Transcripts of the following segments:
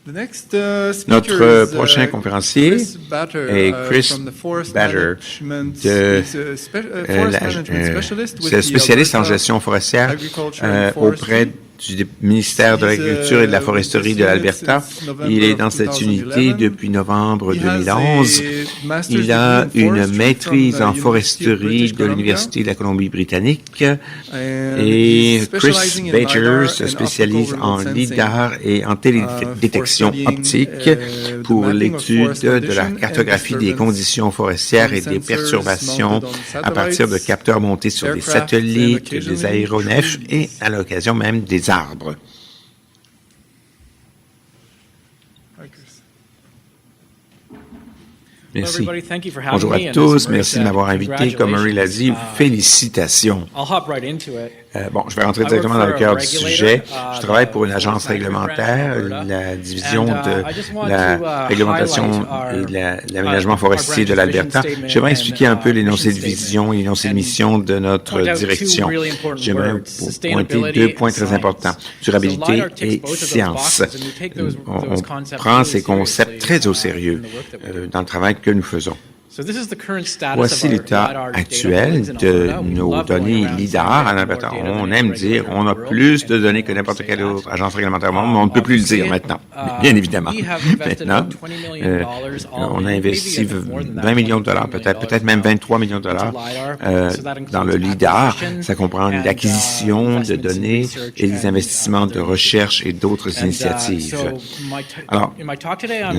Notre prochain conférencier est Chris Batter, spécialiste en gestion forestière auprès du ministère de l'Agriculture et de la Foresterie de l'Alberta. Il est dans cette unité depuis novembre 2011. Il a une maîtrise en foresterie de l'Université de la Colombie-Britannique et Chris Bater se spécialise en lidar et en télédétection optique pour l'étude de la cartographie des conditions forestières et des perturbations à partir de capteurs montés sur des satellites, des aéronefs et à l'occasion même des arbres. Merci. Bonjour à tous. Merci de m'avoir invité. Comme Murray l'a dit, félicitations. Je vais rentrer directement dans le cœur du sujet. Je travaille pour une agence réglementaire, la division de la réglementation et de l'aménagement forestier de l'Alberta. J'aimerais expliquer un peu l'énoncé de vision et l'énoncé de mission de notre direction. J'aimerais pointer deux points très importants, durabilité et science. On prend ces concepts très au sérieux dans le travail que nous faisons. Voici l'état actuel de nos données LIDAR en Alberta. On aime dire on a plus de données que n'importe quelle autre agence réglementaire au monde, mais on ne peut plus le dire maintenant, bien évidemment. Maintenant, on a investi 20 millions de dollars, peut-être même 23 millions de dollars dans le LIDAR. Ça comprend l'acquisition de données et les investissements de recherche et d'autres initiatives. Alors,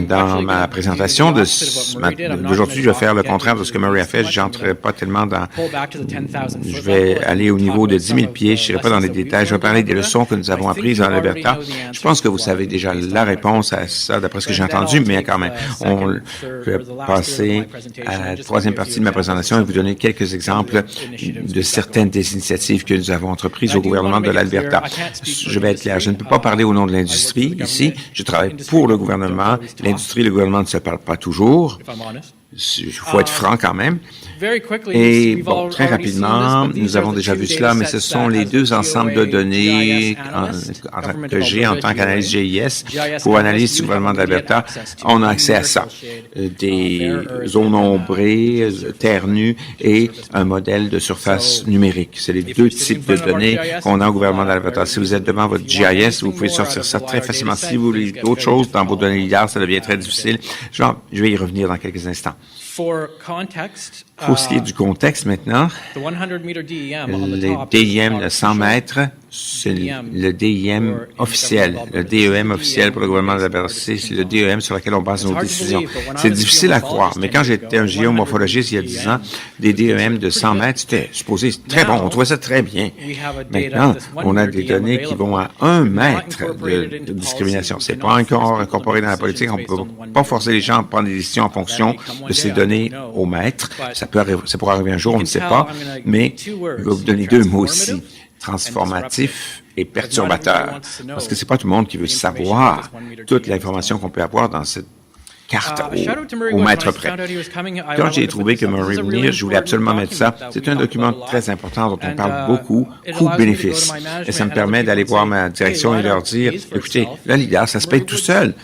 dans ma présentation d'aujourd'hui, je vais faire le contraire de ce que Murray a fait. Je n'entrerai pas tellement dans... Je vais aller au niveau de 10 000 pieds. Je n'irai pas dans les détails. Je vais parler des leçons que nous avons apprises en Alberta. Je pense que vous savez déjà la réponse à ça, d'après ce que j'ai entendu, mais quand même, je vais passer à la troisième partie de ma présentation et vous donner quelques exemples de certaines des initiatives que nous avons entreprises au gouvernement de l'Alberta. Je vais être clair. Je ne peux pas parler au nom de l'industrie ici. Je travaille pour le gouvernement. L'industrie et le gouvernement ne se parlent pas toujours. Il faut être franc quand même. Et bon, très rapidement, nous avons déjà vu cela, mais ce sont les deux ensembles de données que j'ai en tant qu'analyse GIS. Pour analyse du gouvernement d'Alberta, on a accès à ça. Des zones ombrées, terre nue et un modèle de surface numérique. C'est les deux types de données qu'on a au gouvernement d'Alberta. Si vous êtes devant votre GIS, vous pouvez sortir ça très facilement. Si vous voulez d'autres choses dans vos données LIDAR, ça devient très difficile. Je vais y revenir dans quelques instants. Pour ce qui est du contexte maintenant, les DIM de 100 mètres, c'est le DIM officiel, le DEM officiel pour le gouvernement de l'Alberta. C'est le DEM sur lequel on base nos décisions. C'est difficile à croire, mais quand j'étais un géomorphologiste il y a 10 ans, des DEM de 100 mètres, c'était supposé très bon, on trouvait ça très bien. Maintenant, on a des données qui vont à 1 mètre de discrimination. C'est pas encore incorporé dans la politique, on ne peut pas forcer les gens à prendre des décisions en fonction de ces données au mètre. Ça pourrait arriver un jour, on ne sait pas, mais je vais vous donner deux mots ici. Transformatif et perturbateur. Parce que c'est pas tout le monde qui veut savoir toute l'information qu'on peut avoir dans cette carte au mètre près. Quand j'ai trouvé que Murray venir, je voulais absolument mettre ça. C'est un document très important dont on parle beaucoup, coût-bénéfice. Et ça me permet d'aller voir ma direction et leur dire, écoutez, la LIDAR, ça se paye tout seul.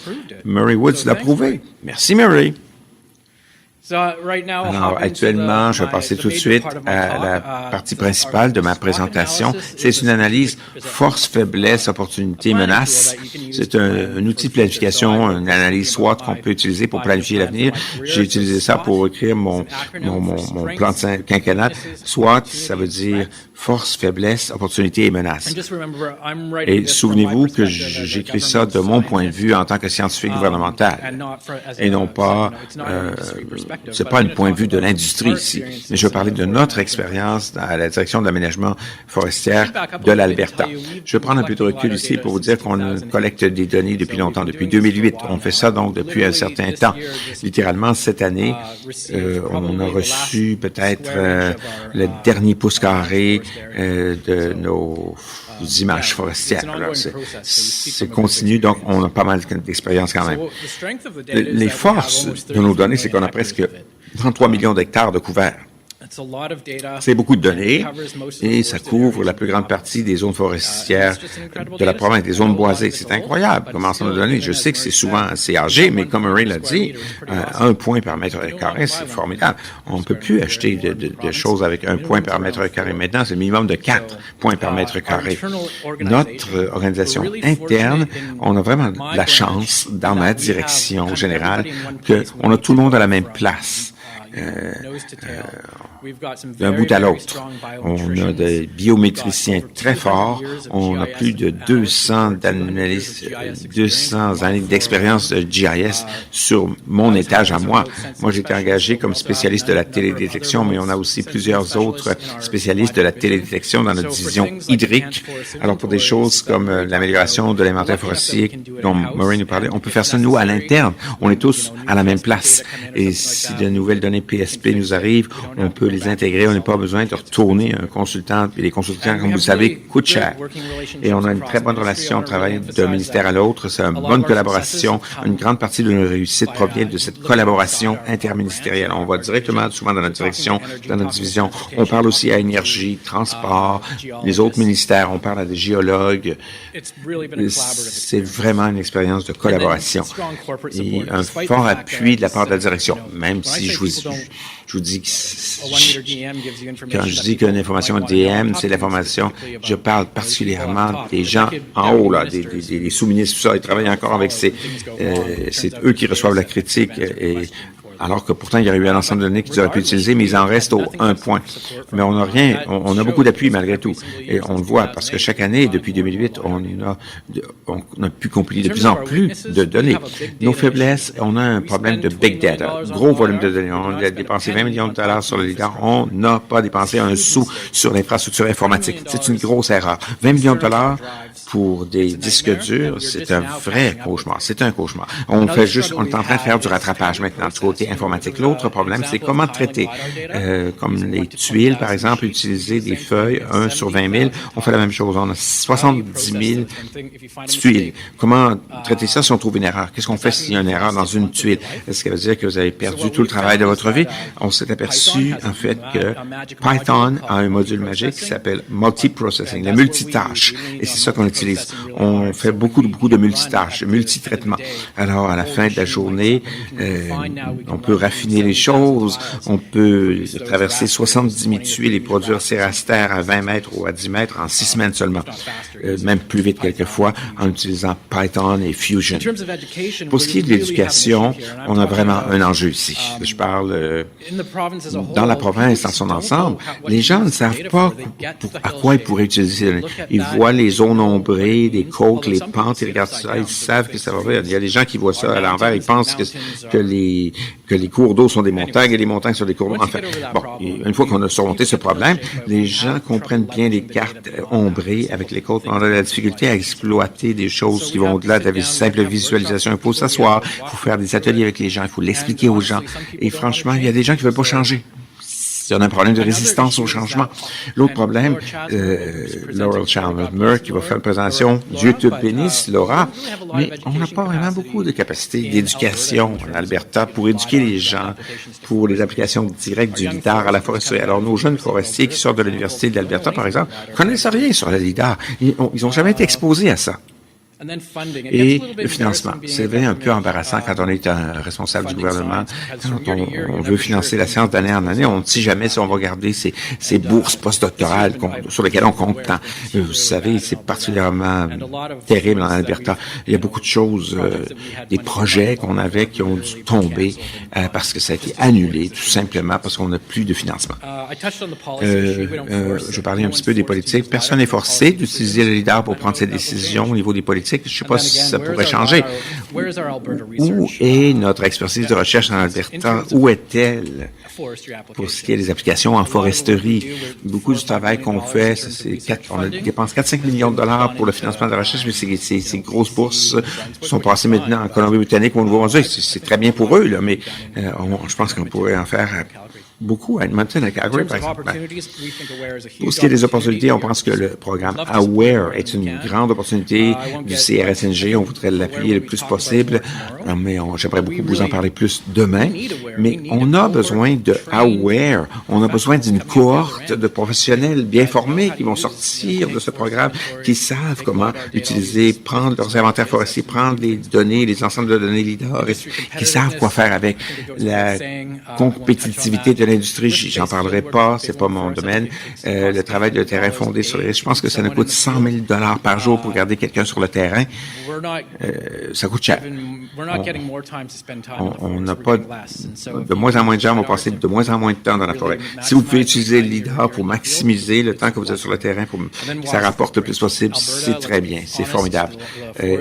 Murray Woods l'a prouvé. Merci, Murray. Alors, actuellement, je vais passer tout de suite à la partie principale de ma présentation. C'est une analyse force, faiblesse, opportunité, menace. C'est un outil de planification, une analyse SWOT qu'on peut utiliser pour planifier l'avenir. J'ai utilisé ça pour écrire mon plan de quinquennat. SWOT, ça veut dire force, faiblesse, opportunité et menace. Et souvenez-vous que j'écris ça de mon point de vue en tant que scientifique gouvernemental et non pas... c'est pas un point de vue de l'industrie ici, mais je veux parler de notre expérience à la direction de l'aménagement forestière de l'Alberta. Je vais prendre un peu de recul ici pour vous dire qu'on collecte des données depuis longtemps, depuis 2008. On fait ça donc depuis un certain temps. Littéralement, cette année, on a reçu peut-être le dernier pouce carré de nos images forestières. C'est continu, donc on a pas mal d'expérience quand même. Les forces de nos données, c'est qu'on a presque 33 millions d'hectares de couverts. C'est beaucoup de données et ça couvre la plus grande partie des zones forestières de la province, des zones boisées. C'est incroyable comment ça nous donne. Je sais que c'est souvent assez âgé, mais comme Ray l'a dit, 1 point par mètre carré, c'est formidable. On ne peut plus acheter de choses avec 1 point par mètre carré. Maintenant, c'est le minimum de 4 points par mètre carré. Notre organisation interne, on a vraiment de la chance dans ma direction générale qu'on a tout le monde à la même place. D'un bout à l'autre. On a des biométriciens très forts. On a plus de 200 années d'expérience de GIS sur mon étage à moi. Moi, j'ai été engagé comme spécialiste de la télédétection, mais on a aussi plusieurs autres spécialistes de la télédétection dans notre division hydrique. Alors, pour des choses comme l'amélioration de l'inventaire forestier dont Murray nous parlait, on peut faire ça, nous, à l'interne. On est tous à la même place. Et si de nouvelles données PSP nous arrivent, on peut les intégrer. On n'a pas besoin de retourner un consultant. Et les consultants, comme vous savez, coûtent cher. Et on a une très bonne relation. On travaille d'un ministère à l'autre. C'est une bonne collaboration. Une grande partie de nos réussites provient de cette collaboration interministérielle. On va directement, souvent dans notre direction, dans notre division. On parle aussi à énergie, transport, les autres ministères. On parle à des géologues. C'est vraiment une expérience de collaboration. Et un fort appui de la part de la direction. Même si je vous dis que quand je dis qu'une information DM, c'est l'information, je parle particulièrement des gens en haut, là, des sous-ministres, tout ça, ils travaillent encore avec c'est eux qui reçoivent la critique alors que pourtant, il y aurait eu un ensemble de données qu'ils auraient pu utiliser, mais ils en restent au 1 point. Mais on n'a rien, on a beaucoup d'appui malgré tout. Et on le voit, parce que chaque année, depuis 2008, on a pu compiler de plus en plus de données. Nos faiblesses, on a un problème de big data, gros volume de données. On a dépensé 20 millions de dollars sur le LIDAR. On n'a pas dépensé un sou sur l'infrastructure informatique. C'est une grosse erreur. 20 millions de dollars pour des disques durs, c'est un vrai cauchemar. C'est un cauchemar. On est en train de faire du rattrapage maintenant du côté informatique. L'autre problème, c'est comment traiter, comme les tuiles, par exemple, utiliser des feuilles, 1 sur 20 000. On fait la même chose. On a 70 000 tuiles. Comment traiter ça si on trouve une erreur? Qu'est-ce qu'on fait s'il y a une erreur dans une tuile? Est-ce que ça veut dire que vous avez perdu tout le travail de votre vie? On s'est aperçu, en fait, que Python a un module magique qui s'appelle multiprocessing, le multitâche. Et c'est ça qu'on utilise. On fait beaucoup de multitâches, de multitraitements. Alors, à la fin de la journée, on peut raffiner les choses, on peut traverser 70 000 tuiles et produire ces rasters à 20 mètres ou à 10 mètres en 6 semaines seulement, même plus vite quelquefois en utilisant Python et Fusion. Pour ce qui est de l'éducation, on a vraiment un enjeu ici. Je parle dans la province dans son ensemble, les gens ne savent pas à quoi ils pourraient utiliser ces données. Ils voient les zones ombrées, les côtes, les pentes, ils regardent ça, ils savent que ça va faire. Il y a des gens qui voient ça à l'envers, ils pensent que les cours d'eau sont des montagnes et les montagnes sont des cours d'eau. Enfin, bon, une fois qu'on a surmonté ce problème, les gens comprennent bien les cartes ombrées avec les côtes. On a la difficulté à exploiter des choses qui vont au-delà de la simple visualisation. Il faut s'asseoir, il faut faire des ateliers avec les gens, il faut l'expliquer aux gens. Et franchement, il y a des gens qui ne veulent pas changer. Il y a un problème de résistance au changement. L'autre problème, Laurel Chalmers-Murray qui va faire une présentation, Dieu te bénisse, Laura, mais on n'a pas vraiment beaucoup de capacité d'éducation en Alberta pour éduquer les gens pour les applications directes du LIDAR à la foresterie. Alors, nos jeunes forestiers qui sortent de l'Université d'Alberta, par exemple, ne connaissent rien sur le LIDAR. Ils n'ont jamais été exposés à ça. Et le financement. C'est un peu embarrassant quand on est un responsable du gouvernement. Quand on veut financer la science d'année en année, on ne sait jamais si on va garder ces bourses postdoctorales sur lesquelles on compte tant. Vous savez, c'est particulièrement terrible en Alberta. Il y a beaucoup de choses, des projets qu'on avait qui ont dû tomber parce que ça a été annulé, tout simplement parce qu'on n'a plus de financement. Je parlais un petit peu des politiques. Personne n'est forcé d'utiliser le LIDAR pour prendre ses décisions au niveau des politiques. Je ne sais pas si ça pourrait changer. Où est notre expertise de recherche en Alberta? Où est-elle pour ce qui est des applications en foresterie? Beaucoup du travail qu'on fait, on dépense 4-5 millions de dollars pour le financement de la recherche, mais ces grosses bourses sont passées maintenant en Colombie-Britannique ou au Nouveau-Brunswick. C'est très bien pour eux, là, mais je pense qu'on pourrait en faire beaucoup à Edmonton, à Calgary, par exemple. Pour ce qui est des opportunités, on pense que le programme AWARE est une grande opportunité du CRSNG. On voudrait l'appuyer le plus possible, mais j'aimerais beaucoup vous en parler plus demain. Mais on a besoin de AWARE. On a besoin d'une cohorte de professionnels bien formés qui vont sortir de ce programme, qui savent comment utiliser, prendre leurs inventaires forestiers, prendre les données, les ensembles de données LIDAR, qui savent quoi faire avec la compétitivité de l'industrie. J'en parlerai pas, c'est pas mon domaine. Le travail de terrain fondé sur les risques, je pense que ça nous coûte 100 000 $ par jour pour garder quelqu'un sur le terrain. Ça coûte cher. On n'a pas de moins en moins de gens vont passer de moins en moins de temps dans la forêt. Si vous pouvez utiliser le LIDAR pour maximiser le temps que vous êtes sur le terrain, pour que ça rapporte le plus possible, c'est très bien, c'est formidable.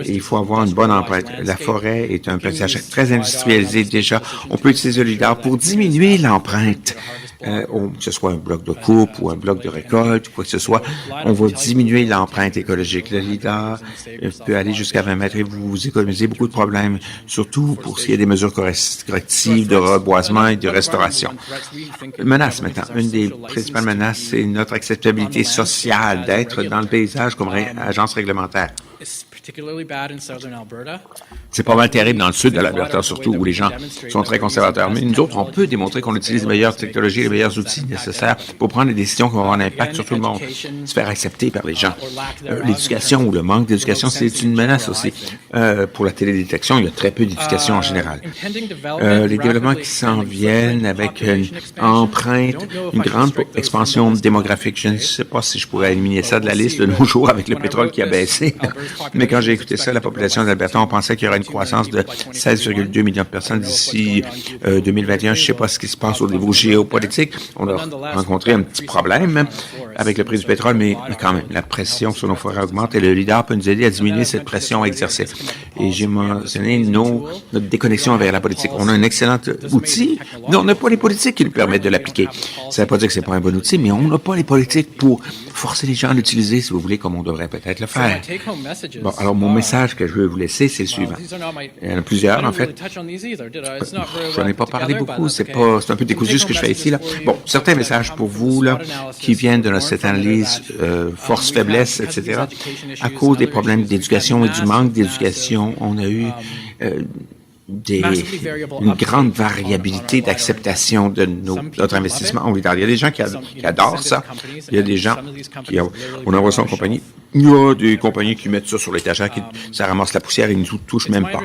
Il faut avoir une bonne empreinte. La forêt est un paysage très industrialisé déjà. On peut utiliser le LIDAR pour diminuer l'empreinte. Que ce soit un bloc de coupe ou un bloc de récolte, ou quoi que ce soit, on va diminuer l'empreinte écologique. Le LIDAR peut aller jusqu'à 20 mètres et vous économisez beaucoup de problèmes, surtout pour ce qui est des mesures correctives de reboisement et de restauration. Menace maintenant. Une des principales menaces, c'est notre acceptabilité sociale d'être dans le paysage comme agence réglementaire. C'est pas mal terrible dans le sud de l'Alberta, surtout, où les gens sont très conservateurs. Mais nous autres, on peut démontrer qu'on utilise les meilleures technologies, les meilleurs outils nécessaires pour prendre des décisions qui vont avoir un impact sur tout le monde, se faire accepter par les gens. L'éducation ou le manque d'éducation, c'est une menace aussi. Pour la télédétection, il y a très peu d'éducation en général. Les développements qui s'en viennent avec une empreinte, une grande expansion démographique. Je ne sais pas si je pourrais éliminer ça de la liste de nos jours avec le pétrole qui a baissé. Mais quand j'ai écouté ça, la population d'Alberta, on pensait qu'il y aurait une croissance de 16,2 millions de personnes d'ici 2021. Je ne sais pas ce qui se passe au niveau géopolitique. On a rencontré un petit problème avec le prix du pétrole, mais quand même, la pression sur nos forêts augmente et le LIDAR peut nous aider à diminuer cette pression exercée. Et j'ai mentionné notre déconnexion avec la politique. On a un excellent outil, mais on n'a pas les politiques qui nous permettent de l'appliquer. Ça ne veut pas dire que ce n'est pas un bon outil, mais on n'a pas les politiques pour forcer les gens à l'utiliser, si vous voulez, comme on devrait peut-être le faire. Bon, alors mon message que je veux vous laisser, c'est le suivant. Il y en a plusieurs, en fait. Je n'en ai pas parlé beaucoup, c'est un peu décousu ce que je fais ici, là. Bon, certains messages pour vous, là, qui viennent de cette analyse force-faiblesse, etc. À cause des problèmes d'éducation et du manque d'éducation, on a eu une grande variabilité d'acceptation de notre investissement en LIDAR. Il y a des gens qui adorent ça. Il y a des gens on envoie ça en compagnie. Il y a des compagnies qui mettent ça sur l'étagère, ça ramasse la poussière et ne nous touche même pas.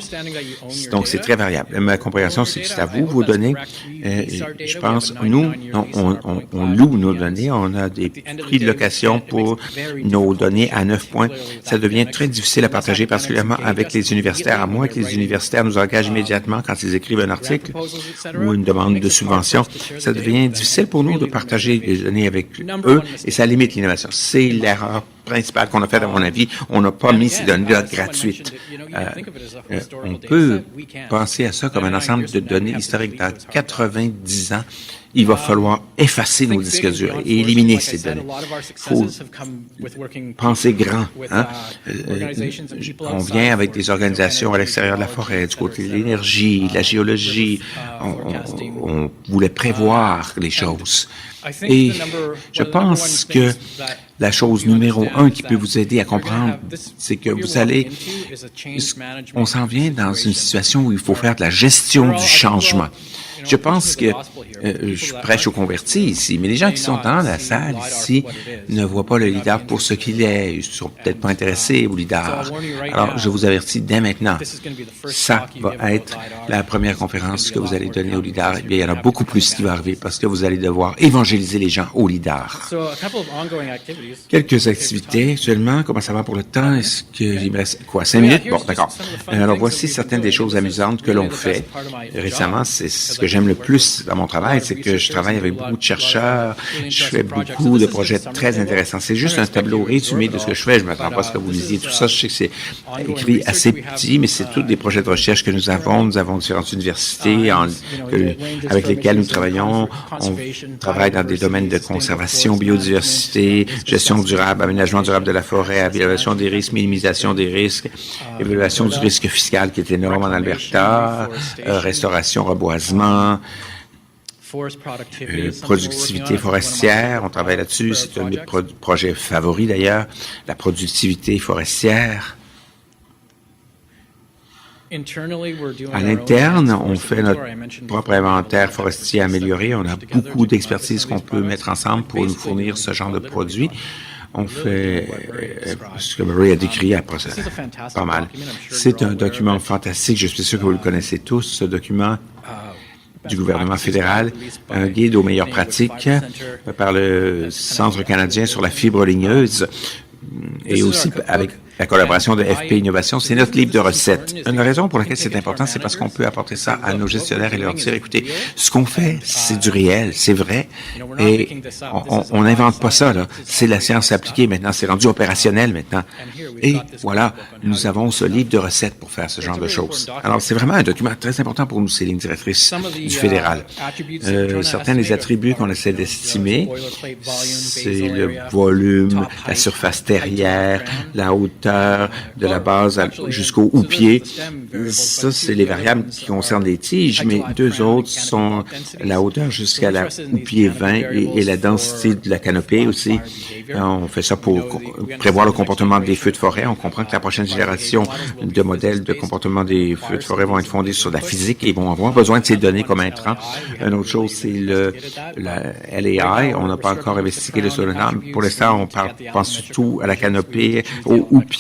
Donc, c'est très variable. Ma compréhension, c'est que c'est à vous, vos données. Je pense, nous, on loue nos données. On a des prix de location pour nos données à 9 points. Ça devient très difficile à partager, particulièrement avec les universitaires. À moins que les universitaires nous engagent immédiatement quand ils écrivent un article ou une demande de subvention. Ça devient difficile pour nous de partager les données avec eux et ça limite l'innovation. C'est l'erreur principale qu'on a faite, à mon avis. On n'a pas mis ces données-là gratuites. On peut penser à ça comme un ensemble de données historiques. Dans 90 ans, il va falloir effacer nos disques durs et éliminer ces données. Il faut penser grand. Hein? On vient avec des organisations à l'extérieur de la forêt, du côté de l'énergie, de la géologie. On voulait prévoir les choses. Et je pense que la chose numéro 1 qui peut vous aider à comprendre, c'est que on s'en vient dans une situation où il faut faire de la gestion du changement. Je pense que je prêche aux convertis ici, mais les gens qui sont dans la salle ici ne voient pas le LIDAR pour ce qu'il est. Ils ne sont peut-être pas intéressés au LIDAR. Alors, je vous avertis dès maintenant, ça va être la première conférence que vous allez donner au LIDAR. Eh bien, il y en a beaucoup plus qui va arriver parce que vous allez devoir évangéliser les gens au LIDAR. Quelques activités actuellement. Comment ça va pour le temps? Est-ce qu'il me reste 5 minutes? Bon, d'accord. Alors, voici certaines des choses amusantes que l'on fait. Récemment, c'est ce que j'aime le plus dans mon travail, c'est que je travaille avec beaucoup de chercheurs, je fais beaucoup de projets très intéressants. C'est juste un tableau résumé de ce que je fais. Je ne m'attends pas à ce que vous lisiez tout ça. Je sais que c'est écrit assez petit, mais c'est tous des projets de recherche que nous avons. Nous avons différentes universités avec lesquelles nous travaillons. On travaille dans des domaines de conservation, biodiversité, gestion durable, aménagement durable de la forêt, évaluation des risques, minimisation des risques, évaluation du risque fiscal qui est énorme en Alberta, restauration, reboisement. productivité forestière, on travaille là-dessus, c'est un de mes projets favoris d'ailleurs, la productivité forestière. À l'interne, on fait notre propre inventaire forestier amélioré. On a beaucoup d'expertise qu'on peut mettre ensemble pour nous fournir ce genre de produits. On fait ce que Murray a décrit après ça. Pas mal. C'est un document fantastique. Je suis sûr que vous le connaissez tous, ce document du gouvernement fédéral, un guide aux meilleures pratiques par le Centre canadien sur la fibre ligneuse et aussi avec la collaboration de FP Innovation, c'est notre livre de recettes. Une raison pour laquelle c'est important, c'est parce qu'on peut apporter ça à nos gestionnaires et leur dire, écoutez, ce qu'on fait, c'est du réel, c'est vrai, et on n'invente pas ça, là. C'est la science appliquée maintenant, c'est rendu opérationnel maintenant. Et voilà, nous avons ce livre de recettes pour faire ce genre de choses. Alors, c'est vraiment un document très important pour nous, ces lignes directrices du fédéral. Certains des attributs qu'on essaie d'estimer, c'est le volume, la surface terrière, la hauteur de la base jusqu'au houppier. Ça, c'est les variables qui concernent les tiges, mais deux autres sont la hauteur jusqu'à la houppier 20 et la densité de la canopée aussi. On fait ça pour prévoir le comportement des feux de forêt. On comprend que la prochaine génération de modèles de comportement des feux de forêt vont être fondés sur la physique et vont avoir besoin de ces données comme intrants. Une autre chose, c'est la LAI. On n'a pas encore investigué le sonogramme. Pour l'instant, on pense surtout à la canopée, au houppier.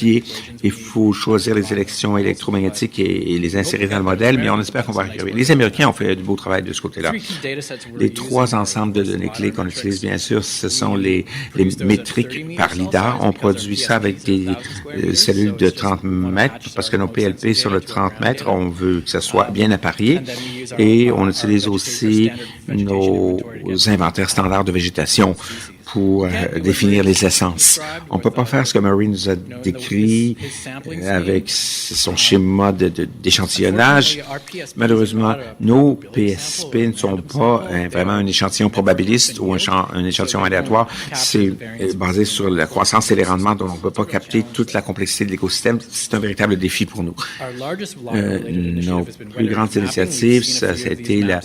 Il faut choisir les élections électromagnétiques et les insérer dans le modèle, mais on espère qu'on va arriver. Les Américains ont fait du beau travail de ce côté-là. Les trois ensembles de données clés qu'on utilise, bien sûr, ce sont les métriques par LIDAR. On produit ça avec des cellules de 30 mètres, parce que nos PLP sur le 30 mètres, on veut que ça soit bien apparié. Et on utilise aussi nos inventaires standards de végétation pour définir les essences. On peut pas faire ce que Murray nous a décrit avec son schéma d'échantillonnage. Malheureusement, nos PSP ne sont pas vraiment un échantillon probabiliste ou un échantillon aléatoire. C'est basé sur la croissance et les rendements, donc on ne peut pas capter toute la complexité de l'écosystème. C'est un véritable défi pour nous. Nos plus grandes initiatives, ça a été la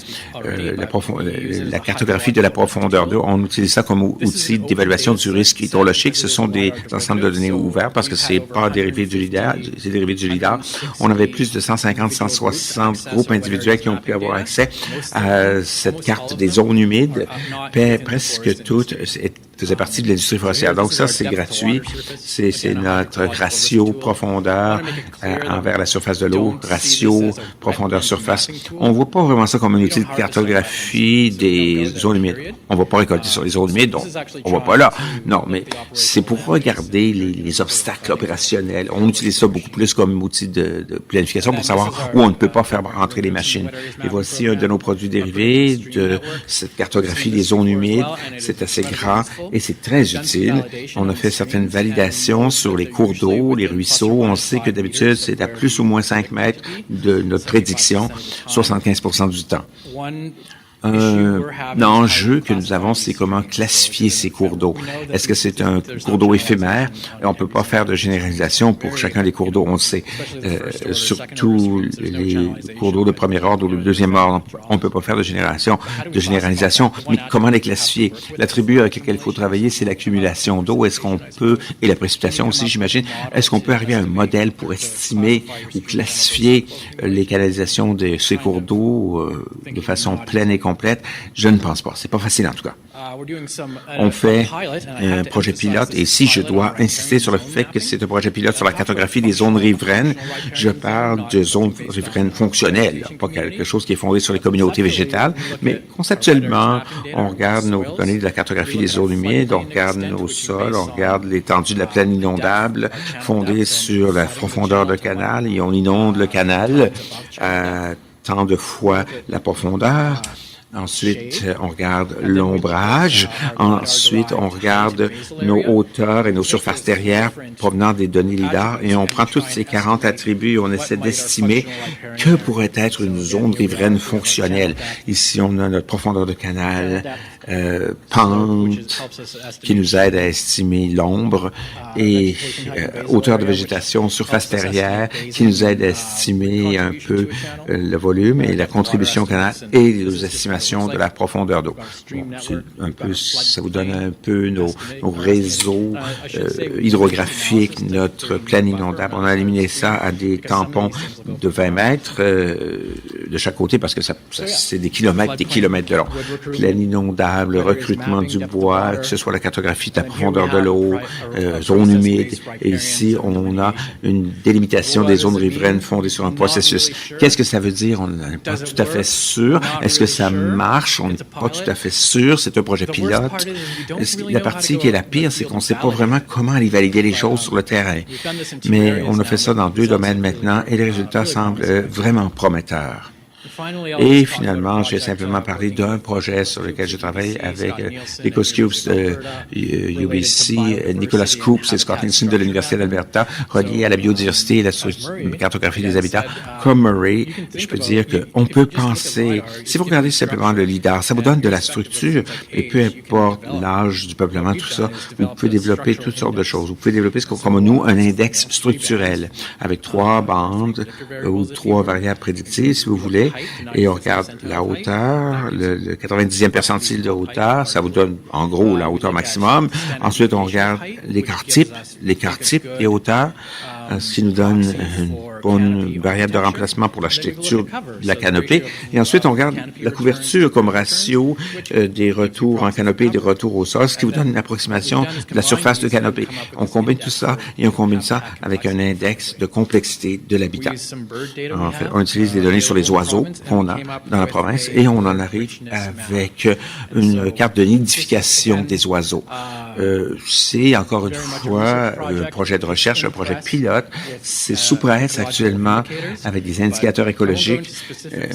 cartographie de la profondeur d'eau. On utilise ça comme outil d'évaluation du risque hydrologique. Ce sont des ensembles de données ouverts parce que c'est pas dérivé du LIDAR, c'est dérivé du LIDAR. On avait plus de 150-160 groupes individuels qui ont pu avoir accès à cette carte des zones humides. Presque toutes faisait partie de l'industrie forestière. Donc ça, c'est gratuit. C'est notre ratio profondeur envers la surface de l'eau, ratio profondeur-surface. On voit pas vraiment ça comme un outil de cartographie des zones humides. On va pas récolter sur les zones humides, donc on va pas là. Non, mais c'est pour regarder les obstacles opérationnels. On utilise ça beaucoup plus comme outil de planification pour savoir où on ne peut pas faire rentrer les machines. Et voici un de nos produits dérivés de cette cartographie des zones humides. C'est assez grand et c'est très utile. On a fait certaines validations sur les cours d'eau, les ruisseaux. On sait que d'habitude, c'est à plus ou moins 5 mètres de notre prédiction, 75% du temps. Un enjeu que nous avons, c'est comment classifier ces cours d'eau. Est-ce que c'est un cours d'eau éphémère? On ne peut pas faire de généralisation pour chacun des cours d'eau, on le sait. Surtout les cours d'eau de premier ordre ou de deuxième ordre, on ne peut pas faire de généralisation. Mais comment les classifier? L'attribut avec lequel il faut travailler, c'est l'accumulation d'eau. Est-ce qu'on peut, et la précipitation aussi, j'imagine, est-ce qu'on peut arriver à un modèle pour estimer ou classifier les canalisations de ces cours d'eau de façon pleine et complète? Je ne pense pas. C'est pas facile en tout cas. On fait un projet pilote et si je dois insister sur le fait que c'est un projet pilote sur la cartographie des zones riveraines, je parle de zones riveraines fonctionnelles, pas quelque chose qui est fondé sur les communautés végétales, mais conceptuellement, on regarde nos données de la cartographie des zones humides, on regarde nos sols, on regarde l'étendue de la plaine inondable fondée sur la profondeur de canal et on inonde le canal à tant de fois la profondeur. Ensuite, on regarde l'ombrage. Ensuite, on regarde nos hauteurs et nos surfaces terrières provenant des données LIDAR et on prend tous ces 40 attributs et on essaie d'estimer que pourrait être une zone riveraine fonctionnelle. Ici, on a notre profondeur de canal, pente qui nous aide à estimer l'ombre et hauteur de végétation, surface terrière qui nous aide à estimer un peu le volume et la contribution au canal et les estimations de la profondeur d'eau. Bon, un peu, ça vous donne un peu nos réseaux hydrographiques, notre plan inondable. On a éliminé ça à des tampons de 20 mètres de chaque côté parce que c'est des kilomètres de long. Plan inondable, recrutement du bois, que ce soit la cartographie de la profondeur de l'eau, zone humide. Et ici, on a une délimitation des zones riveraines fondée sur un processus. Qu'est-ce que ça veut dire? On n'est pas tout à fait sûr. Est-ce que ça marche? On n'est pas tout à fait sûr. C'est un projet pilote. La partie qui est la pire, c'est qu'on ne sait pas vraiment comment aller valider les choses sur le terrain. Mais on a fait ça dans 2 domaines maintenant et les résultats semblent vraiment prometteurs. Et finalement, je vais simplement parler d'un projet sur lequel je travaille avec Nicholas Coops de UBC, Nicholas Coops et Scott Nielsen de l'Université d'Alberta, relié à la biodiversité et la cartographie des habitats. Comme Murray, je peux dire qu'on peut penser, si vous regardez simplement le LIDAR, ça vous donne de la structure, et peu importe l'âge du peuplement, tout ça, vous pouvez développer toutes sortes de choses. Vous pouvez développer, comme nous, un index structurel avec 3 bandes ou 3 variables prédictives, si vous voulez. Et on regarde la hauteur, le 90e percentile de hauteur, ça vous donne en gros la hauteur maximum. Ensuite, on regarde l'écart type et hauteur, ce qui nous donne une bonne variable de remplacement pour l'architecture de la canopée. Et ensuite, on regarde la couverture comme ratio des retours en canopée et des retours au sol, ce qui vous donne une approximation de la surface de canopée. On combine tout ça et on combine ça avec un index de complexité de l'habitat. En fait, on utilise des données sur les oiseaux qu'on a dans la province et on en arrive avec une carte de nidification des oiseaux. C'est encore une fois un projet de recherche, un projet pilote. C'est sous presse actuellement avec des indicateurs écologiques.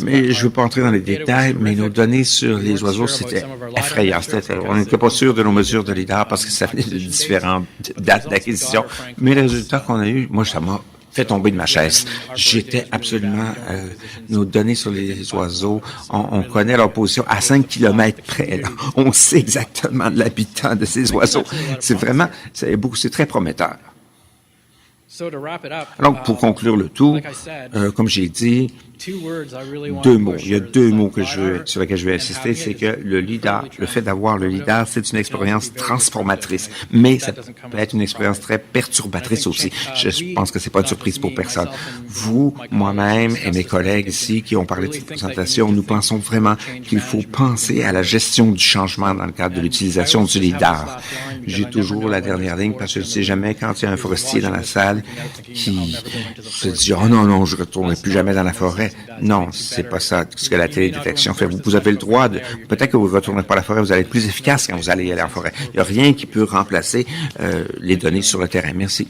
Mais je ne veux pas entrer dans les détails, mais nos données sur les oiseaux, c'était effrayant. On n'était pas sûr de nos mesures de LIDAR parce que ça venait de différentes dates d'acquisition. Mais les résultats qu'on a eus, moi, ça m'a fait tomber de ma chaise. J'étais absolument... nos données sur les oiseaux, on connaît leur position à 5 kilomètres près. Là. On sait exactement l'habitant de ces oiseaux. C'est vraiment... c'est très prometteur. Donc, pour conclure le tout, comme j'ai dit, 2 mots. Il y a 2 mots sur lesquels je vais insister, c'est que le LIDAR, le fait d'avoir le LIDAR, c'est une expérience transformatrice, mais ça peut être une expérience très perturbatrice aussi. Je pense que c'est pas une surprise pour personne. Vous, moi-même et mes collègues ici qui ont parlé de cette présentation, nous pensons vraiment qu'il faut penser à la gestion du changement dans le cadre de l'utilisation du LIDAR. J'ai toujours la dernière ligne parce que je ne sais jamais quand il y a un forestier dans la salle qui se dit « Oh non, je ne retournerai plus jamais dans la forêt ». Non, c'est pas ça ce que la télédétection fait. Vous avez le droit de... Peut-être que vous ne retournerez pas à la forêt, vous allez être plus efficace quand vous allez aller en forêt. Il n'y a rien qui peut remplacer les données sur le terrain. Merci.